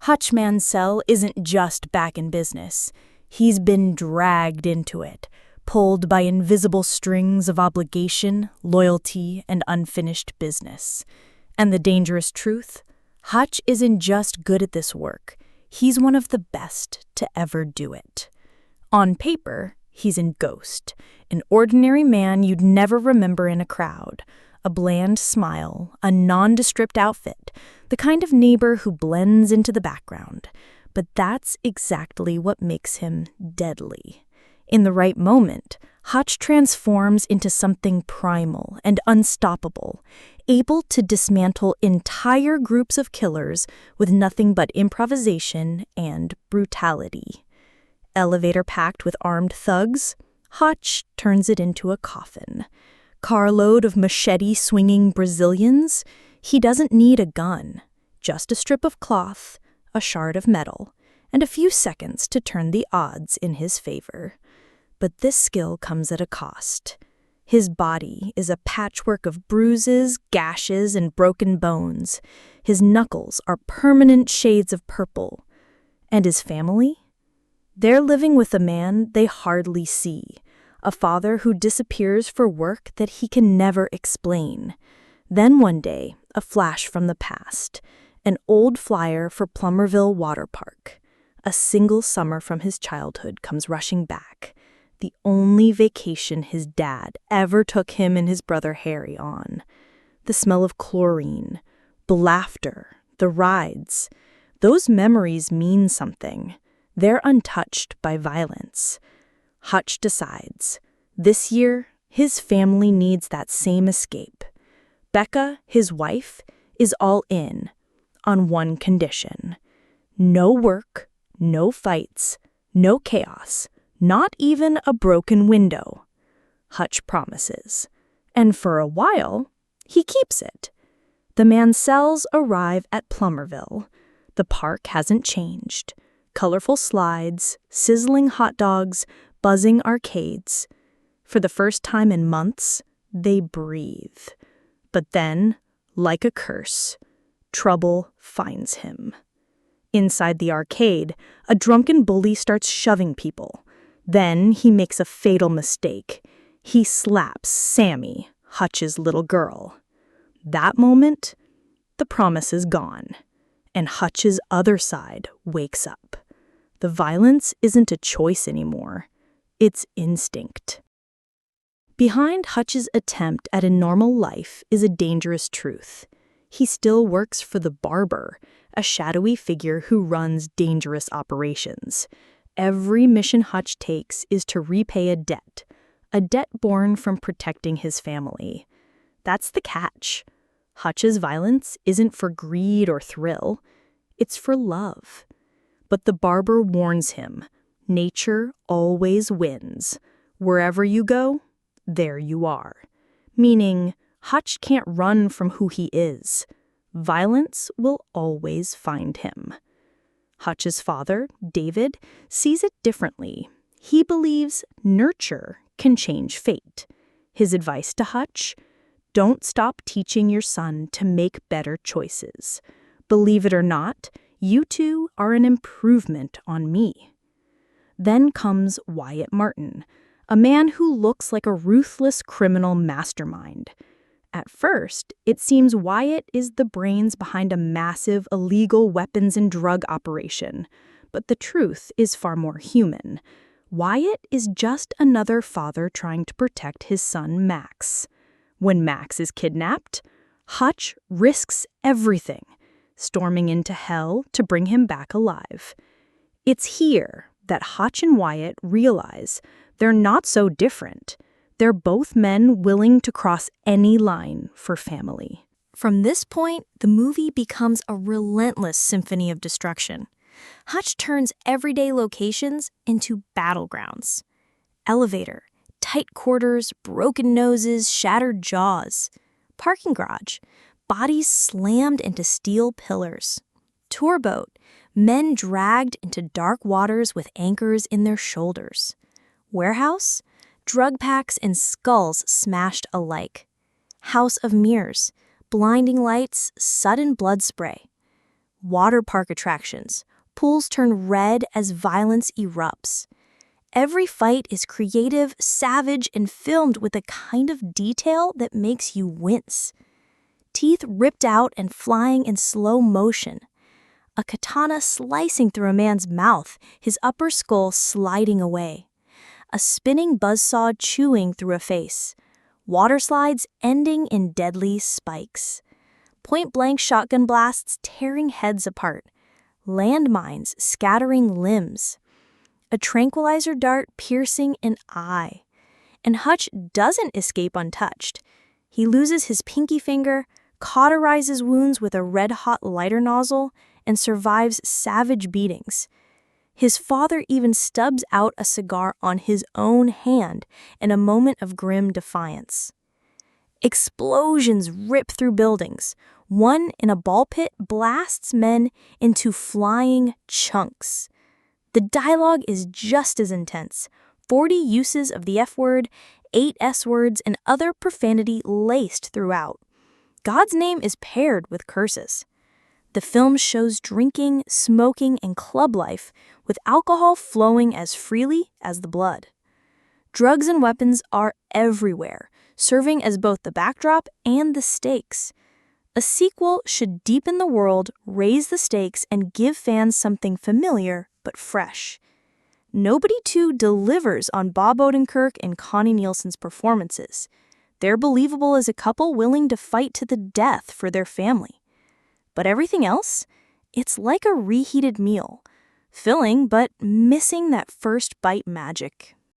Hutch Mansell isn't just back in business. He's been dragged into it, pulled by invisible strings of obligation, loyalty, and unfinished business. And the dangerous truth? Hutch isn't just good at this work. He's one of the best to ever do it. On paper, he's a ghost, an ordinary man you'd never remember in a crowd. A bland smile, a nondescript outfit, the kind of neighbor who blends into the background. But that's exactly what makes him deadly. In the right moment, Hutch transforms into something primal and unstoppable, able to dismantle entire groups of killers with nothing but improvisation and brutality. Elevator packed with armed thugs, Hutch turns it into a coffin. Carload of machete-swinging Brazilians, he doesn't need a gun, just a strip of cloth, a shard of metal, and a few seconds to turn the odds in his favor. But this skill comes at a cost. His body is a patchwork of bruises, gashes, and broken bones. His knuckles are permanent shades of purple. And his family? They're living with a man they hardly see. A father who disappears for work that he can never explain. Then one day, a flash from the past. An old flyer for Plummerville Waterpark. A single summer from his childhood comes rushing back. The only vacation his dad ever took him and his brother Harry on. The smell of chlorine, the laughter, the rides. Those memories mean something. They're untouched by violence. Hutch decides, this year, his family needs that same escape. Becca, his wife, is all in, on one condition. No work, no fights, no chaos, not even a broken window. Hutch promises. And for a while, he keeps it. The Mansells arrive at Plummerville. The park hasn't changed. Colorful slides, sizzling hot dogs, buzzing arcades. For the first time in months, they breathe. But then, like a curse, trouble finds him. Inside the arcade, a drunken bully starts shoving people. Then he makes a fatal mistake. He slaps Sammy, Hutch's little girl. That moment, the promise is gone, and Hutch's other side wakes up. The violence isn't a choice anymore. It's instinct. Behind Hutch's attempt at a normal life is a dangerous truth. He still works for the Barber, a shadowy figure who runs dangerous operations. Every mission Hutch takes is to repay a debt born from protecting his family. That's the catch. Hutch's violence isn't for greed or thrill. It's for love. But the Barber warns him, nature always wins. Wherever you go, there you are. Meaning, Hutch can't run from who he is. Violence will always find him. Hutch's father, David, sees it differently. He believes nurture can change fate. His advice to Hutch? Don't stop teaching your son to make better choices. Believe it or not, you two are an improvement on me. Then comes Wyatt Martin, a man who looks like a ruthless criminal mastermind. At first, it seems Wyatt is the brains behind a massive illegal weapons and drug operation, but the truth is far more human. Wyatt is just another father trying to protect his son Max. When Max is kidnapped, Hutch risks everything, storming into hell to bring him back alive. It's here that Hutch and Wyatt realize they're not so different. They're both men willing to cross any line for family. From this point, the movie becomes a relentless symphony of destruction. Hutch turns everyday locations into battlegrounds. Elevator, tight quarters, broken noses, shattered jaws. Parking garage, bodies slammed into steel pillars. Tour boat, men dragged into dark waters with anchors in their shoulders. Warehouse, drug packs and skulls smashed alike. House of mirrors, blinding lights, sudden blood spray. Waterpark attractions. Pools turn red as violence erupts. Every fight is creative, savage, and filmed with a kind of detail that makes you wince. Teeth ripped out and flying in slow motion. A katana slicing through a man's mouth, his upper skull sliding away. A spinning buzzsaw chewing through a face. Water slides ending in deadly spikes. Point-blank shotgun blasts tearing heads apart. Landmines scattering limbs. A tranquilizer dart piercing an eye. And Hutch doesn't escape untouched. He loses his pinky finger, cauterizes wounds with a red-hot lighter nozzle, and survives savage beatings. His father even stubs out a cigar on his own hand in a moment of grim defiance. Explosions rip through buildings. One in a ball pit blasts men into flying chunks. The dialogue is just as intense. 40 uses of the F word, 8 S words, and other profanity laced throughout. God's name is paired with curses. The film shows drinking, smoking, and club life, with alcohol flowing as freely as the blood. Drugs and weapons are everywhere, serving as both the backdrop and the stakes. A sequel should deepen the world, raise the stakes, and give fans something familiar but fresh. Nobody 2 delivers on Bob Odenkirk and Connie Nielsen's performances. They're believable as a couple willing to fight to the death for their family. But everything else? It's like a reheated meal. Filling, but missing that first bite magic.